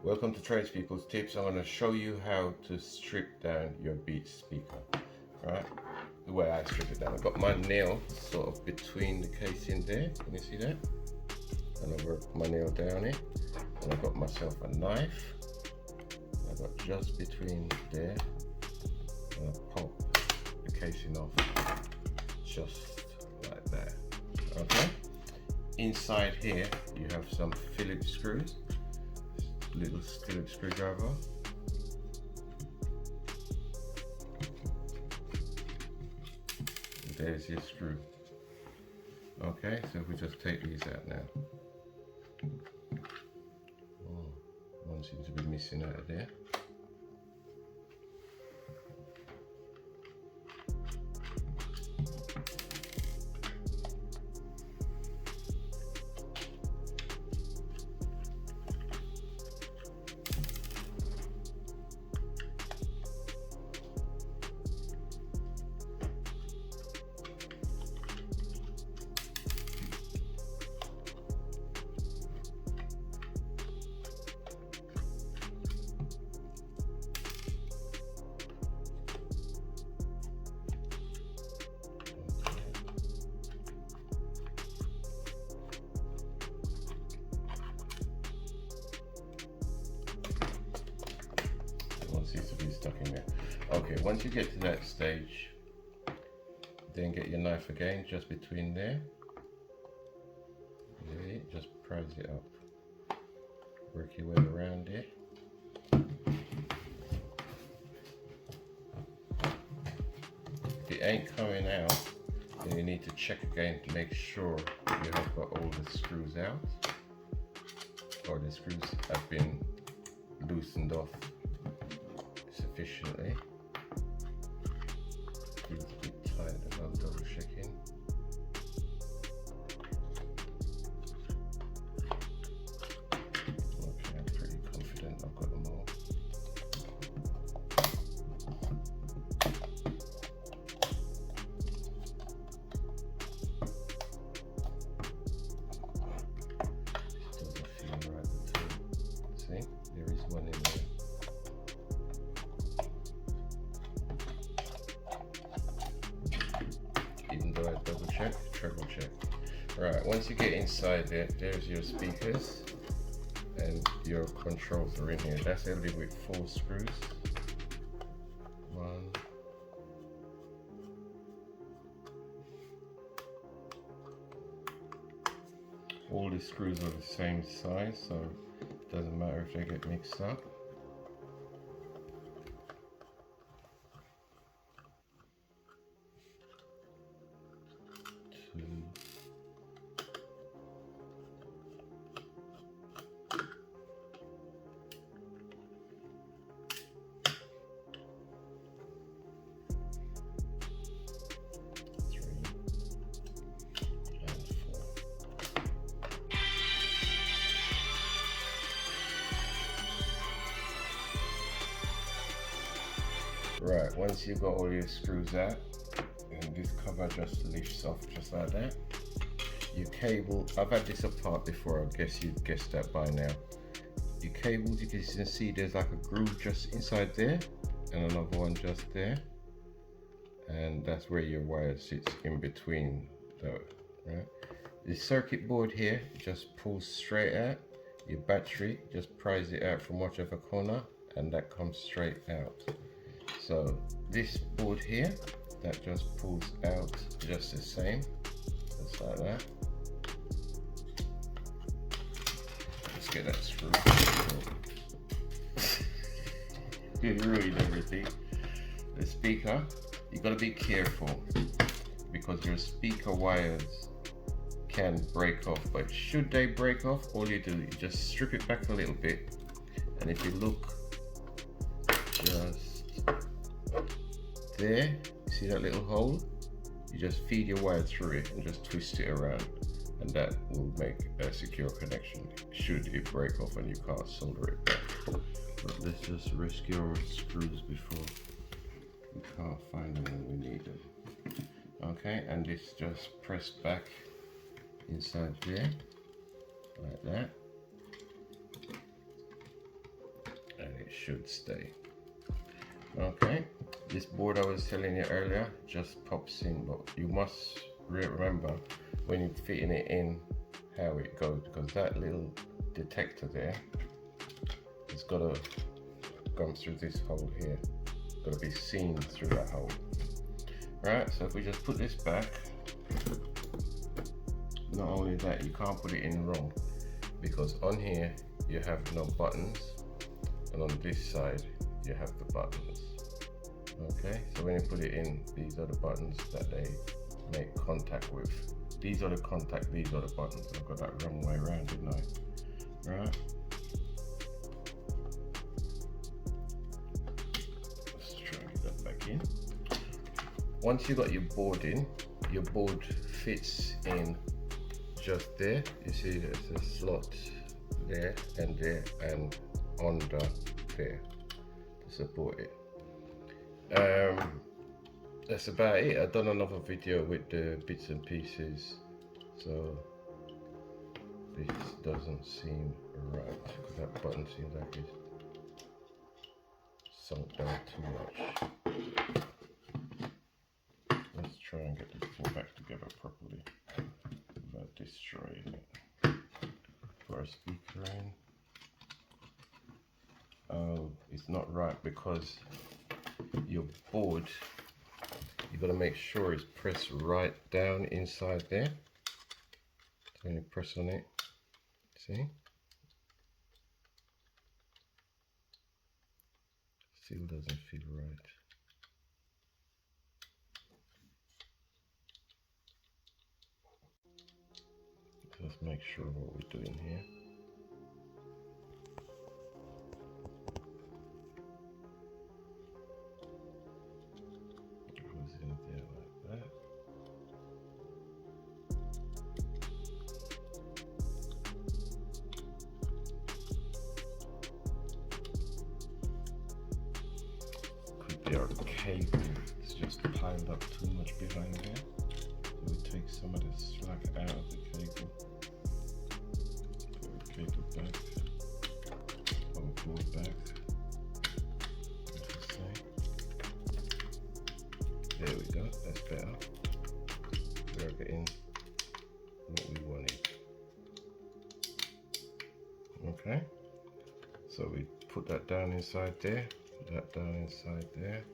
Welcome to Tradespeople's Tips. I'm going to show you how to strip down your Beats speaker. Right, the way I strip it down. I've got my nail sort of between the casing there. Can you see that? And I work my nail down it. And I've got myself a knife. I've got just between there. And I pop the casing off just like that. Okay. Inside here you have some Phillips screws. Little Phillips screwdriver. There's your screw. Okay, so if we just take these out now. Oh, one seems to be missing out of there. Seems to be stuck in there. Okay, once you get to that stage, then get your knife again just between there. Yeah, just prise it up. Work your way around it. If it ain't coming out, then you need to check again to make sure you have got all the screws out, or the screws have been loosened off sufficiently. Feels a bit tight, and I'm double checking. Okay, I'm pretty confident I've got them all. Doesn't feel right at all. See, there is one in there. Even though I double check, triple check. Right, once you get inside there, there's your speakers and your controls are in here. That's everything with 4 screws. 1. All the screws are the same size, so it doesn't matter if they get mixed up. 2. Right, once you've got all your screws out, and this cover just lifts off just like that. Your cable, I've had this apart before, I guess you'd guessed that by now. Your cables, you can see there's like a groove just inside there, and another one just there. And that's where your wire sits in between those, right? The circuit board here just pulls straight out. Your battery, just prise it out from whichever corner, and that comes straight out. So this board here, that just pulls out just the same, just like that. Let's get that screw. You ruined everything. The speaker, you gotta be careful because your speaker wires can break off, but should they break off, all you do is just strip it back a little bit, and if you look just there, see that little hole? You just feed your wire through it and just twist it around, and that will make a secure connection should it break off and you can't solder it back. But let's just rescue our screws before we can't find them when we need them. Okay, and this just pressed back inside there like that. should stay. Okay, this board I was telling you earlier just pops in, but you must remember when you're fitting it in how it goes, because that little detector there has got to come through this hole here, got to be seen through that hole. Right, so if we just put this back, not only that, you can't put it in wrong, because on here you have no buttons, and on this side you have the buttons. Okay, so when you put it in, these are the buttons that they make contact with. These are the contact, these are the buttons. I've got that wrong way around, didn't I? Right. Let's try and get that back in. Once you got your board in, your board fits in just there. You see there's a slot there and under there to support it. That's about it. I've done another video with the bits and pieces, so this doesn't seem right because that button seems like it's sunk down too much. Let's try and get this thing back together properly without destroying it. Put our speaker in. Oh, it's not right because your board, you got to make sure it's pressed right down inside there. So when you press on it, see? Still doesn't feel right. Let's make sure what we're doing here. Our cable is just piled up too much behind there, so we take some of the slack out of the cable. Put the cable back, our board back. There we go, that's better. We're getting what we wanted. Okay, so we put that down inside there. That down inside there.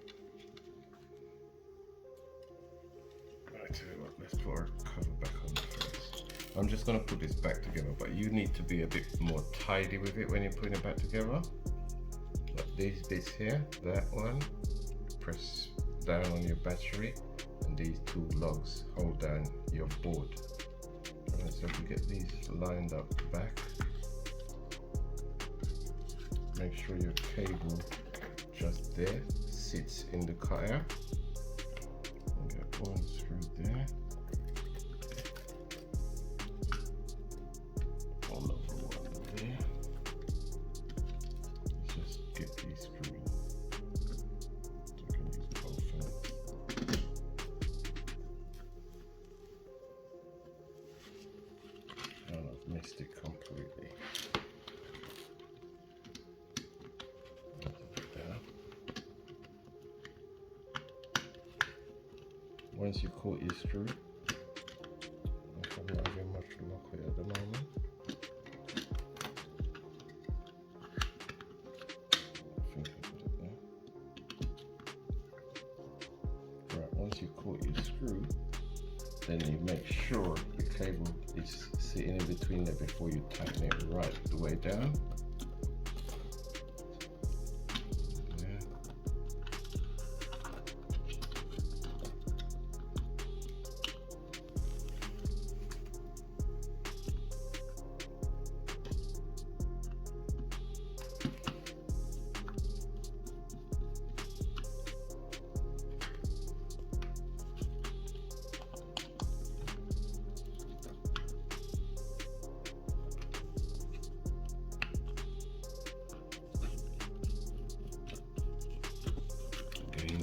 I tell you what, let's put our cover back on first. I'm just going to put this back together, but you need to be a bit more tidy with it when you're putting it back together. Like these bits here, that one, press down on your battery, and these two lugs hold down your board. Alright, so if we get these lined up back, make sure your cable just there sits in the cutter. And get one screw there. Another one there. Let's just get these screws. I can use both ends. And I've missed it completely. Once you caught your screw, I'm probably not having much luck with it at the moment. I think I got it there. Right, once you caught your screw, then you make sure the cable is sitting in between there before you tighten it right the way down.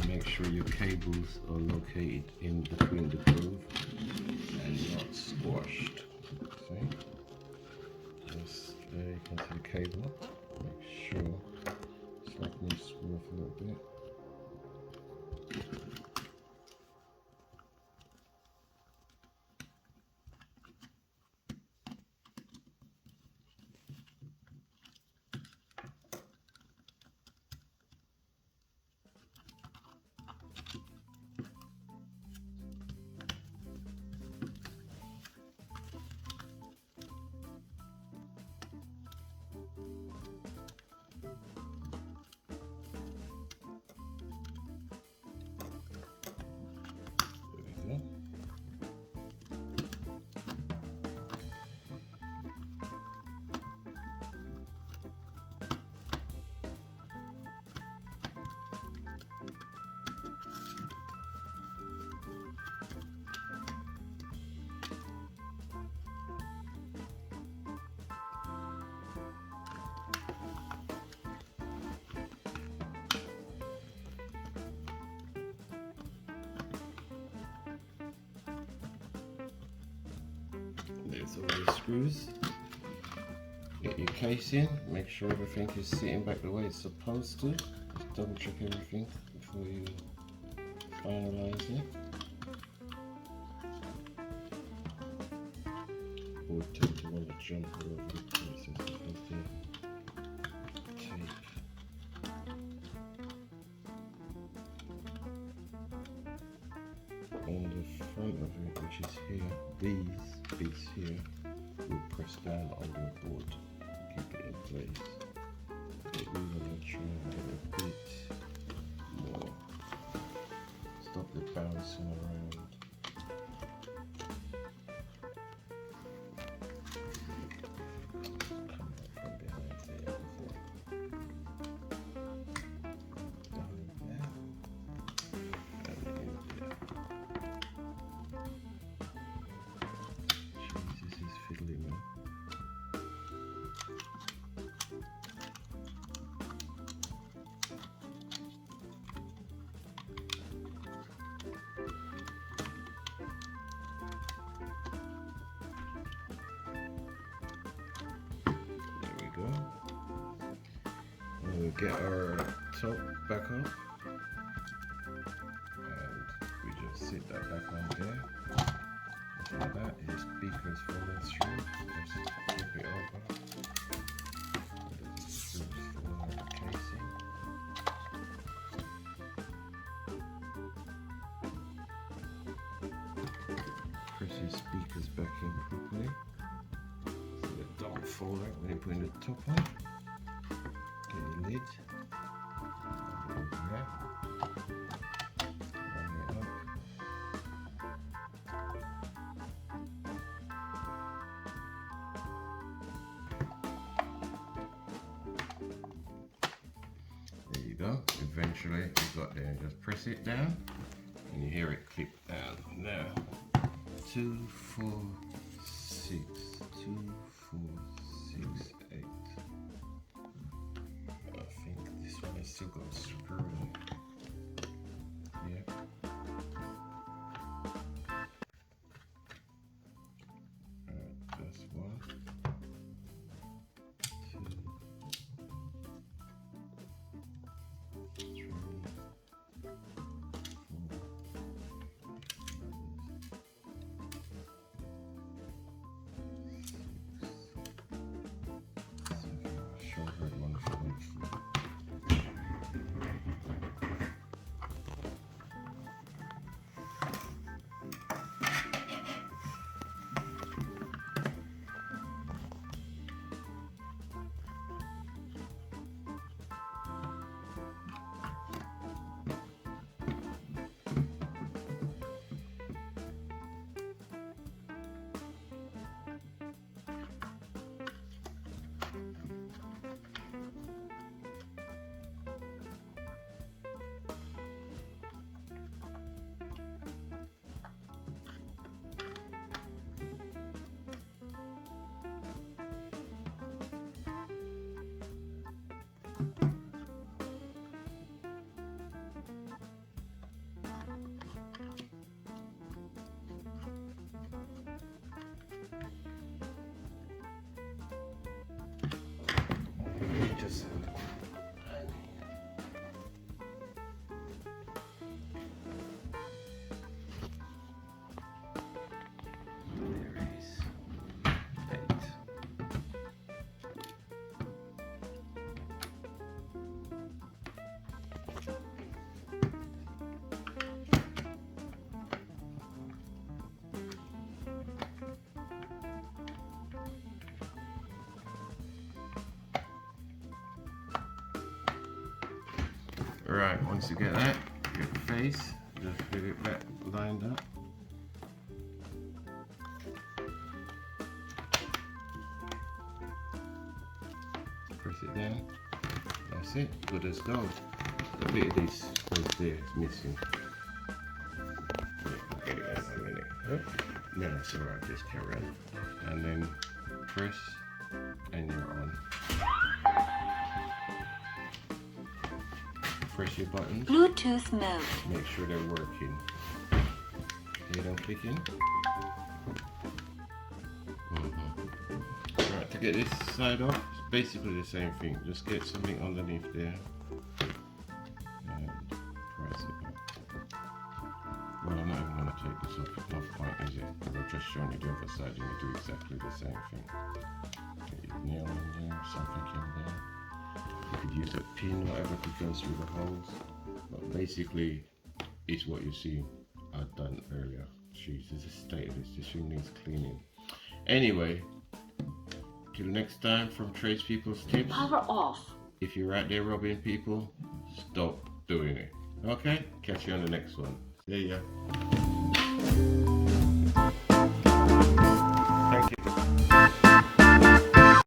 Make sure your cables are located in between the groove and not squashed. See? Just there you can see the cable. Make sure it's gets all the screws. Get your case in, make sure everything is sitting back the way it's supposed to. Just double check everything before you finalize it. Or tend to want to jump all over the place and stuff like that. Tape. On the front of it, which is here, these bits here will press down on the board to keep it in place. But we're going to try and get a bit more. Stop the bouncing around. We'll get our top back up and we just sit that back on there. Like that, his speakers falling through, just flip it over. The screws fall out of the casing. Press his speakers back in properly so they don't fall out when you're putting the top on. Get the lid, there, bring it up. There you go, eventually you got there, just press it down and you hear it click down. Now, 2, 4, 6, 2, 4, 6, 8. It's still got a screw in it. Yep. Alright, that's 1, 2, 3, 4, 6, 7. Show her one for one. Just there is 8. Right, once you get that, get the face, just get it back lined up. Press it down. That's it, good as gold. A bit of this right there is missing. I'll get it out in a minute. No, that's alright, just carry on. And then press and you're on. Press your buttons. Bluetooth mode. Make sure they're working. Hear them clicking? Right, to get this side off, it's basically the same thing. Just get something underneath there and press it up. Well, I'm not even going to take this off. No point, is it? Because I've just shown you the other side and you do exactly the same thing. Get your nail in there, something in there. You could use a pin, whatever, to go through the holes. But basically, it's what you see I've done earlier. Jeez, this is state of this. This thing needs cleaning. Anyway, till next time from Trace People's Tips. Power off. If you're out there robbing people, stop doing it. Okay? Catch you on the next one. See ya.